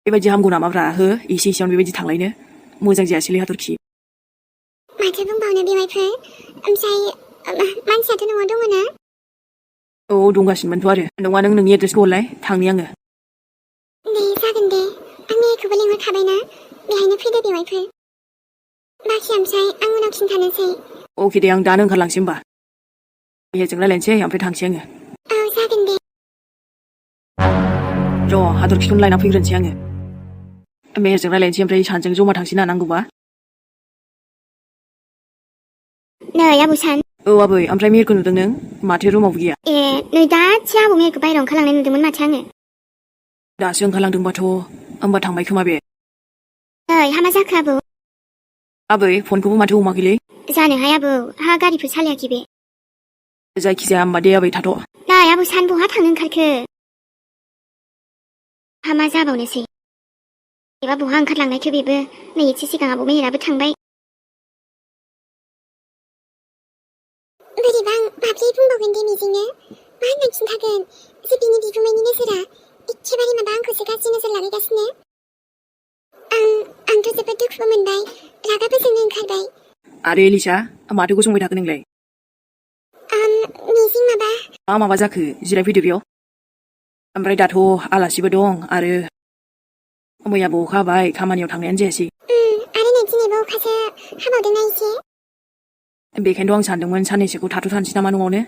बेबायदि हामगौ नामाब्रा हो एसे एसेयावनो बेबायदि थांलायनो मोजां जायासैलै हाथरखि माथो बुंबावनो बेवाइफोर ओमफ्राय मानसियाथ' न'आव दङ ना औ दंगासिनोमोनथ' आरो नङा नों नोंनि एड्रेसखौ हरलाय थांनि आङो दे जागोन दे आं मेहेरखौबो लिंहरखाबायना बेहायनो फैदो बेवाइफोर बाखि ओमफ्राय आं उनाव खिन्थानोसै अके दे आं दानो ओंखारलांसै होमबा मेहेरजों रायलायनोसै ओमफ्राय थांसै आङो औ जागोन दे र' हाथरखिखौनो लायना फैग्रोनोसै आङो मेहेरजों रायलायनोसै ओमफ्राय सानैजों जमा थांसै ना नांगौबा नै आबौसान औ आबै ओमफ्राय मेहेरखौ नुदों नों माथो रुमावबो गैया ए नै दासो आबौ मेहेरखौ बायहेरायाव ओंखारलांनाय नुदोंमोन माथो आङो दासो ओंखारलांदोंबाथ' होमबा थांबाय खोमा बे नै हामा जाखो आबौ आबै फनखौबो माथो हमाखैलै जानोहाय आबौ हा गारिफोर सालायाखै बे जायखिजाया होमबा दे आबै थाथ' नै आबौ सान बहा थांनो ओंखारखो हामा जाबावनोसै एबा बहा ओंखारलांनायखो बेबो नै एसे सिगां आबौ मेहेराबो थांबाय बोरैबा आं माब्रै बुंबावगोन दे मिजिंनो मा होनना खिन्थागोन जे बिनि बिगुमैनि नोजोरा एखेबारे माबा आंखौसो गाज्रि नोजोर लागायगासिनो आंथ' जोबोद दुखुबो मोनबाय रागाबो जोंनो ओंखारबाय आरो एलिसा माथो गसंबाय थाखो नोंलाय मिजिं माबा जाखो जिरायफैदो बेयाव ओमफ्राय दाथ' आलासिबो दं आरो मैयाबो अखा हाबाय खामानियाव थांनायानो जायासै आरो नै दिनैबो अखासो हाबावदोंना एसे बेखायनोथ' आं सानदोंमोन साननैसोखौ थाथ'थानोसै नामा न'आवनो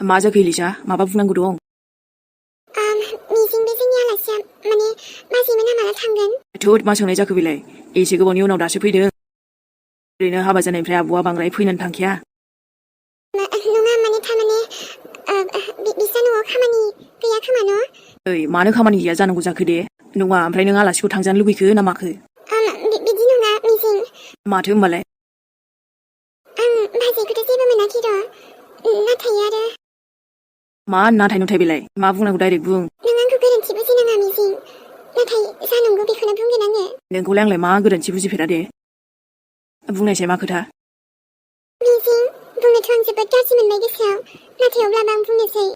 मा जाखो एलिसा माबा बुंनांगौ दं मिजिं बे जोंनि आलासिया माने बाजैमोना माला थांगोन थोद मा सोंनाय जाखो बेलाय एसे गोबावनि उनाव दासो फैदों ओरैनो हाबा जानायनिफ्राय आब'आ बांद्राय फैनानै थांखाया नङा माने थारमाने बिसा न'आव खामानि गैया खोमा न' ओइ मानो खामानि गैया जानांगौ जाखो दे नङा ओमफ्राय नों आलासिखौ थांजानो लुगैखो ना माखो बिदि नङा मिजिं माथो होमबालाय आं बाजैखौथ' जेबो मोनाखै र' नाथाय आरो मा नाथाय नुथाय बेलाय मा बुंनांगौ डाइरेक्ट बुं नों आंखौ गोरोन्थि बुजिनाङा मिजिं नाथाय जानांगौ बेखौनो बुंगोन आङो नोंखौलाय आंलाय मा गोरोन्थि बुजिफेरा दे बुंनायसाय मा खोथा मिजिं बुंनोथ' आं जोबोद गाज्रि मोनबाय गोसोआव नाथाय अब्लाबो आं बुंनोसै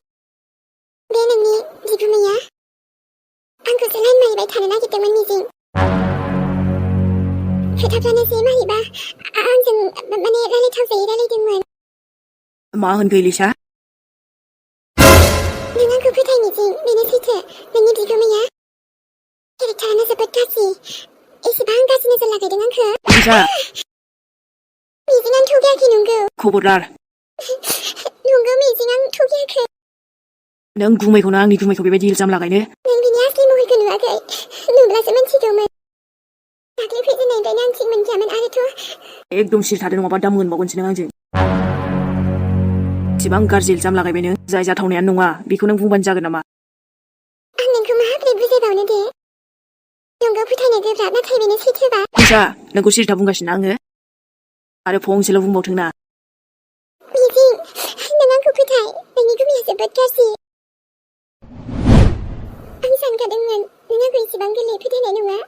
बे नोंनि बिगुमैया आंखौसो लाइन मारिबाय थानो नागिरदोंमोन मिजिं खोथाफ्रानो जे मारैबा आंजों माने रायलायथावजायै रायलायदोंमोन मा होनखो एलिसा नों आंखौ फोथाय मिजिं बेनो सैथो नोंनि बिगुमैया केरेक्टारानो जोबोद गाज्रि एसेबां गाज्रि नोजोर लागायदों आंखो एलिसा मिजिं आं थगायाखै नंगौ खबरदार नंगौ मिजिं आं थगायाखै नों गुमैखौनो आंनि गुमैखौ बेबायदि इल्जाम लागायनो नों बिनि असलि महरखौ नुवाखै नुब्लासो मिन्थिगौमोन दाख्लै फैजेननायनिफ्रायनो आं थिग मोनखायामोन आरोथ' एकदम सिरि थादो नङाबा दा मोनबावगोनसो नों आंजों एसेबां गाज्रि इल्जाम लागायबाय नों जाय जाथावनायानो नङा बेखौ नों बुंबानो जागोन नामा आं नोंखौ माबोरै बुजायबावनो दे नंगौ फोथायनो गोब्राब नाथाय बेनो सैथोबा एलिसा नोंखौ सिरिथा बुंगासिनो आङो आरो फंसेल' बुंबावथों ना मिजिं नों आंखौ फोथाय नोंनि गुमैया जोबोद गाज्रि आं सानखादोंमोन नों आंखौ इसेबां गोरलैयै फोथायनाय नङा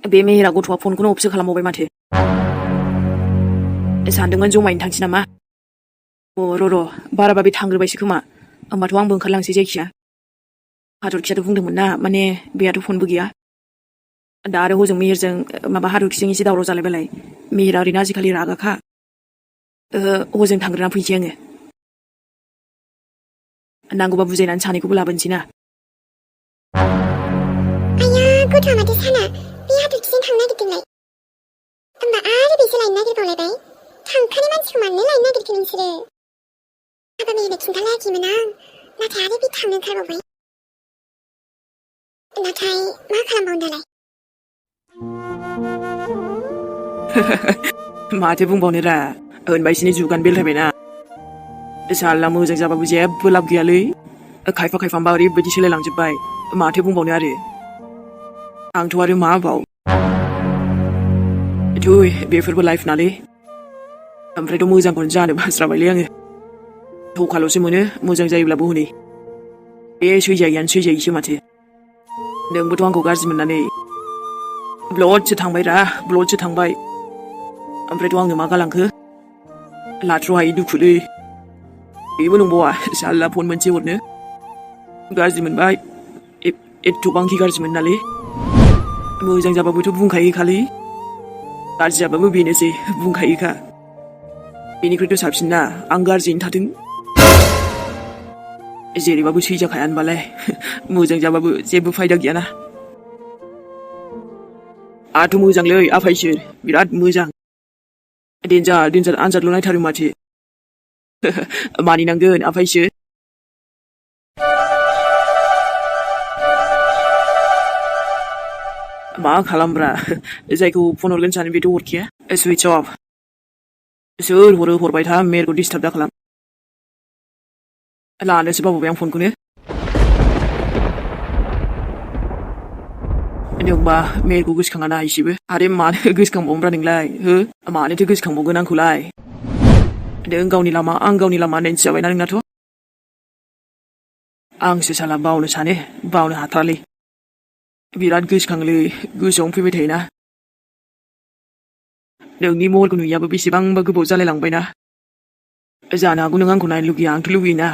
बे मेहेरा गथ'आ फनखौनो अफसो खालामबावबाय माथो सानदोंमोन जमायैनो थांसै नामा र' बाराबा बे थांग्रोबायसो खोमा होमबाथ' आंबो ओंखारलांसै जायखिया हाथरखियाथ' बुंदोंमोन ना माने बेहाथ' फनबो गैया दा आरो हजों मेहेरजों माबा हाथरखिजों एसे दावराव जालायबालाय मेहेरा ओरैनो आजिखालि रागाखा हजों थांग्रोना फैनोसै आङो नांगौबा बुजायनानै सानैखौबो लाबोनोसै ना आया गथ'आ माथो साना बे हाथरखिजों थांनो नागिरदोंलाय होमबा आरो बेसो लायनो नागिरबावलायबाय थांखानाय मानसिखौ मानो लायनो नागिरखो नोंसोरो हाबा मेहेरनो खिन्थालायाखैमोन आं नाथाय आरो बे थांनो ओंखारबावबाय नाथाय मा खालामबावनो दालाय माथो बुंबावनो रा होनबायसिनि जुगानो बेलथायबायना साला मोजां जाबाबो जेबो लाब गैयालै खायफा खायफाबा ओरैबायदि सोलायलांजोब्बाय माथो बुंबावनो आरो आंथ' आरो मा बाव थुइ बेफोरबो लाइफ नालै ओमफ्रायथ' मोजांखौनो जानो बास्राबायलै आङो धोखाल'सो मोनो मोजां जायोब्लाबो हनै बे सैजायैयानो सैजायैसो माथो नोंबोथ' आंखौ गाज्रि मोननानै ब्लडसो थांबाय ओमफ्रायथ' आंनो मा गालांखो लाथ्र' हायि दुखुलै बेबो नंबावा साला फन मोनसे हरनो गाज्रि मोनबाय एथ'बांखि गाज्रि मोननालै मोजां जाबाबोथ' बुंखायो खालि गाज्रि जाबाबो बेनोसै बुंखायोखा बेनिख्रुइथ' साबसिन ना आं गाज्रियैनो थाथों जेरैबाबो सैजाखाया होनबालाय मोजां जाबाबो जेबो फायदा गैयाना आथ' मोजांलै आफायसोर बिराद मोजां देन्जार आनजादल' नायथारो माथो मानिनांगोन आफायसोर मा खालामब्रा जायखौ फन हरगोन सानो बेथ' हरखाया सुइच अफ सोर हरो हरबाय था मेरखौ डिस्टार्ब दा खालाम लानोसो बावबाय आं फनखौनो नोंबा मेरखौ गोसोखाङा ना एसेबो आरो मानो गोसोखांबावनोब्रा नोंलाय हो मानोथो गोसोखांबावगोन आंखौलाय नों गावनि लामा आं गावनि लामा होननायसो जाबायना नोंनाथ' आंसो साला बावनो सानो बावनो हाथारालै बिराद गोसोखाङोलै गोसोआवनो फैबाय थायोना नोंनि महरखौ नुयैयाबो बेसेबांबा गोबाव जालायलांबायना जानो हागौ नों आंखौ नायनो लुगैया आंथ' लुगैयोना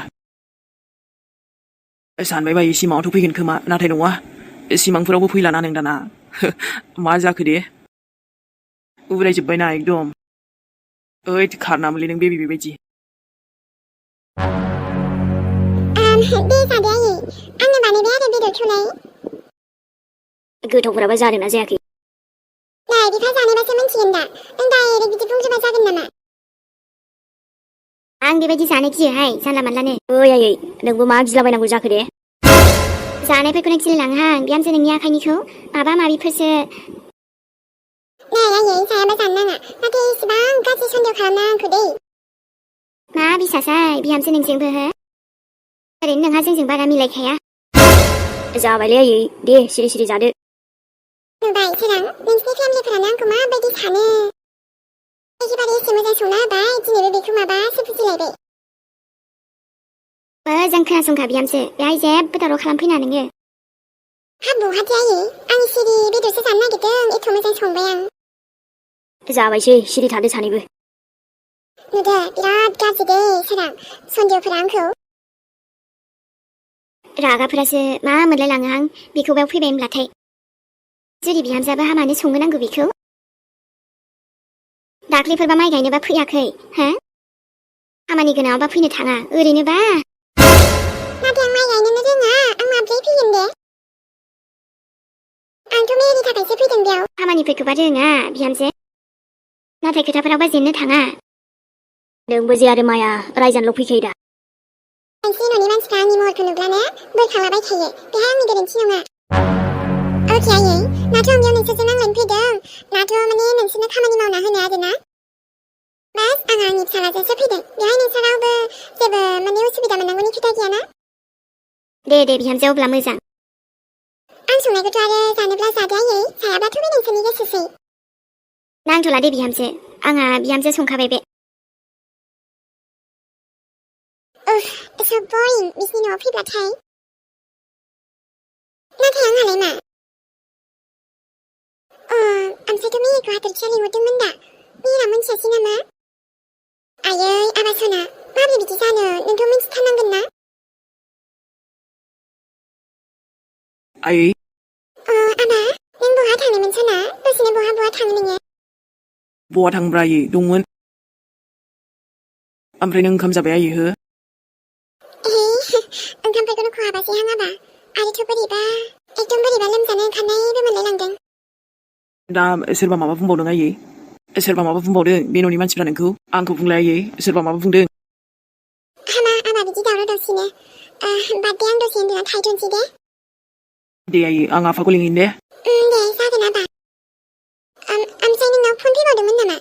सानबाय बायो सिमाङावथ' फैगोन खोमा नाथाय नङा सिमांफोरावबो फैलाना नों दाना मा जाखो दे उरायजोब्बायना एकदम ओइ खारनामोनलै नों बेबायदि दे जादे आयै आंनो बानायबाय आरो बेदरखौलाय गोथावफोराबा जादोंना जायाखै नै बिफा जानायबासो मिन्थिगोन दा नों डाइरेक्ट बिदि बुंजोबा जागोन नामा आं बेबायदि जानो गियोहाय जानला मानलानो ओइ आयै नोंबो मा गिलाबायनांगौ जाखो दे जानायफोरखौनो गिलायलाङोहां बिहामजो नोंनि आखाइनिखौ माबा माबिफोरसो नै आयै जायाबा जानो नाङा नाथाय इसेबां गाज्रि सन्देह खालामना आंखौ दै मा बिसासाय बिहामजो नोंजोंबो हो ओरैनो नोंहा जोंजों बारा मिलायखाया जाबायलै आयै दे सिरि सिरि जादो नुबाय सोरां नोंसिनि फेमिलिफोरानो आंखौ माबायदि सानो एखेबारे एसे मोजां संना होबाय दिनैबो बेखौ माबासो बुजिलायबाय मोजां खोनासंखा बिहामजो बेहाय जेबो दावराव खालामफैना नोङो हाब बहाथो आयै आं सिरि बेदरसो जानो नागिरदों एथ' मोजां संबाय आं जाबायसै सिरि थादो सानैबो नुदो बिराद गाज्रि दे सोरां सन्देहफोरा आंखौ रागाफोरासो मा मोनलायलाङोहां बेखौ बेयाव फैबाय होनब्लाथाय जुदि बिहामजोआबो हामानो संनो नांगौ बेखौ दाख्लैफोरबा माइ गायनोबा फैयाखै हो खामानि गोनाङावबा फैनो थाङा ओरैनोबा नाथाय आं माइ गायनोनो रोङा आं माब्रै फैगोन दे आंथ' मेरिनि थाखायसो फैदों बेयाव खामानिफोरखौबा रोङा बिहामजो नाथाय खोथाफोरावबा जेननो थाङा नोंबो जे आरो माया रायजानोल' फैखायो दा मोनसे न'नि मानसिफ्रा आंनि महरखौ नुब्लानो बोरखालाबाय थायो बेहाय आंनि गोरोन्थि नङा अके आयै नाथ' आं बेयाव नोंसोरजों नांलायनो फैदों नाथ' माने नोंसोरनो खामानि मावना होनो आरोना बास आं आंनि फिसालाजोंसो फैदों बेहाय नोंसोर रावबो जेबो माने उसुबिदा मोननांगौनि खोथा गैयाना दे बिहामजो अब्ला मोजां आं संनायखौथ' आरो जानोब्ला जादो आयै जायाबाथ' बे नोंसोरनि गोसोसै नांथ'ला दे बिहामजो आंहा बिहामजो संखाबाय बे so boring बिसिनि न'आव फैब्लाथाय नाथाय आंहालाय मा ओमफ्रायथ' मेरिखौ हाथरखिया लिंहरदोंमोन दा मेरा मोनथियासै नामा आयै आबा सना माबोरै बिदि जानो नोंथ' मिन्थिथारनांगोन ना आयै आबा नों बहा थांनायमोन सना दसेनो बहा थाङो नोङो बहा थांब्रा आयै दंमोन ओमफ्राय नों ओंखाम जाबाय आयै हो ओंखामफोरखौनो खहाबासै हां आबा आरोथ' बोरैबा एकदम बोरैबा लोमजानो ओंखारनायबो मोनलायलांदों दा सोरबा माबा बुंबावदों आयै सोरबा माबा बुंबावदों बे न'नि मानसिफ्रा नोंखौ आंखौ बुंलाय आयै सोरबा माबा बुंदों हामा आबा बिदि दावराव दावसिनो बाददे आं दसे उन्दुना थाहैथ'नोसै दे आयै आं आफाखौ लिंहैनो दे दे जागोन आबा ओमफ्राय नोंनाव फन फैबावदोंमोन नामा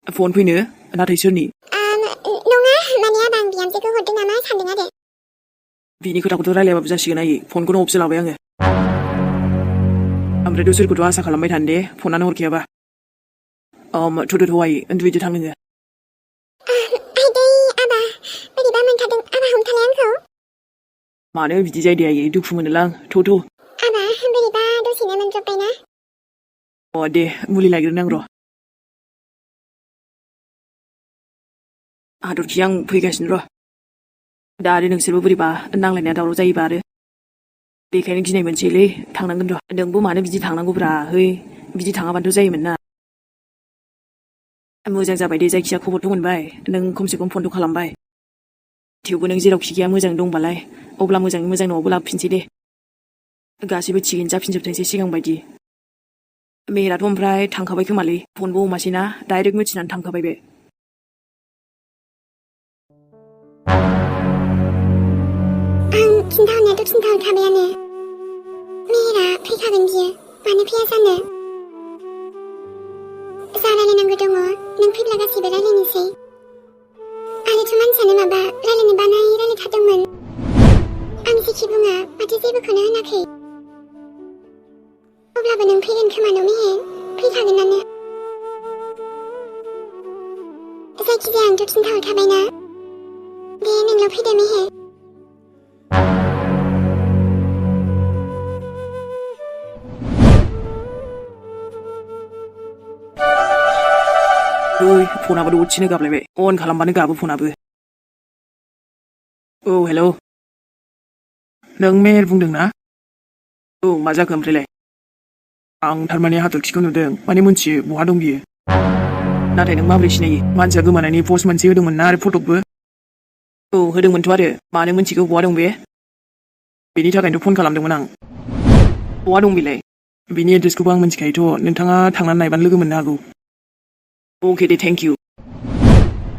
फन फैनो नाथाय सोरनि नङा माने आबा आं बिहामजोखौ हरदों नामा सानदों आरो बिनि खोथाखौथ' रायलायबाबो जासिगोन आयै फनखौनो अपसो लाबाय आङो ओमफ्रायथ' सोरखौथ' आसा खालामबाय थानो दे फनानो हरखायाबा थ'थ' आयै उन्दुहैदो थां नोङो आइदै आबा बोरैबा मोनथारदों आबा हमथालाय आंखौ मानो बिदि जायो दे आयै दुखु मोनोलां थ'थ' आबा बोरैबा दसेनो मोनब्रबबायना दे मुलि लायग्रोनां र' हाथरखि आं फैगासिनो र' दा आरो नोंसोरबो बोरैबा नांलायनाया दावराव जायोबा आरो बेखायनो गिनाय मोनसैलै थांनांगोन र' नोंबो मानो बिदि थांनांगौब्रा है बिदि थाङाबाथ' जायोमोन ना मोजां जाबाय दे जायखिया खबरथ' मोनबाय नों खमसे खम फनथ' खालामबाय थेवबो नों जेरावखि गैया मोजां दंबालाय अब्ला मोजाङै मोजां न'आवबो लाबोफिनसै दे गासैबो थिगैनो जाफिनजोबथोंसै सिगां बायदि मेहेराथ' ओमफ्राय थांखाबाय खोमालै फनबो हमासै ना डाइरेक्ट मिथिनानै थांखाबाय बे आं खिन्थाहरनायाथ' खिन्थाहरखाबायानो मेहेरा फैखागोन बियो मानो फैया जानो जा रायलायनांगौ दङ नों फैब्ला गासैबो रायलायनोसै आरोथ' मानसियानो माबा रायलायनो बानाय रायलायथारदोंमोन आं जेखि बुङा माथो जेबोखौनो होनाखै अब्लाबो नों फैगोन खोमा न' मेहे फैखागोनानो जायखिजाया आंथ' खिन्थाहरखाबायना दे नोंल' फैदो मेहे ओइ फनाबो दसेनो गाबलायबाय अन खालामबानो गाबो फनाबो औ हेलौ नों मेहेर बुंदों ना औ मा जाखो ओमफ्रायलाय आं थारमाने हाथरखिखौ नुदों माने मोनथियो बहा दं बियो नाथाय नों माबोरै सिनायो मानसिया गोमानायनि पस्ट मोनसे होदोंमोन ना आरो फटकबो औ होदोंमोनथ' आरो मानो मोनथिगौ बहा दं बे बेनि थाखायनोथ' फन खालामदोंमोन आं बहा दं बेलाय बेनि एड्रेसखौबो आं मिथिखायोथ' नोंथाङा थांनानै नायबानो लोगो मोननो हागौ अके दे थेंक इउ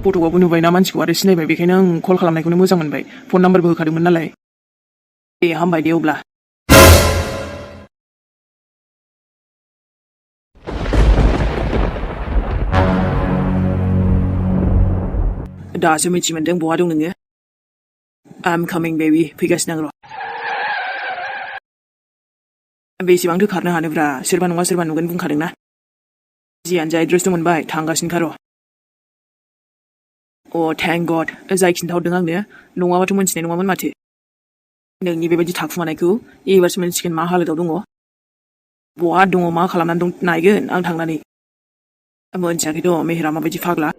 फट'आवबो नुबायना मानसिखौ आरो सिनायबाय बेखायनो आं कल खालामनायखौनो मोजां मोनबाय फन नाम्बारबो होखादोंमोन नालाय दे हामबाय दे अब्ला दासो मिथि मोनदों बहा दं नोङो आइ एम कामिं बेबि फैगासिनो आं र' बेसेबांथो खारनो हानोब्रा सोरबा नङा सोरबा नुगोन बुंखादोंना जियानो जा एड्रेसथ' मोनबाय थांगासिनोखा र' अ थेंक गड जाय खिन्थाहरदों आंनो नङाबाथ' मोनथिनाय नङामोन माथो नोंनि बेबायदि थाखुमानायखौ एबारसो मोनसिगोन मा हालोदाव दङ बहा दङ मा खालामनानै दं नायगोन आं थांनानै मोनथियाखैथ' मेहेरा माबायदि फाग्ला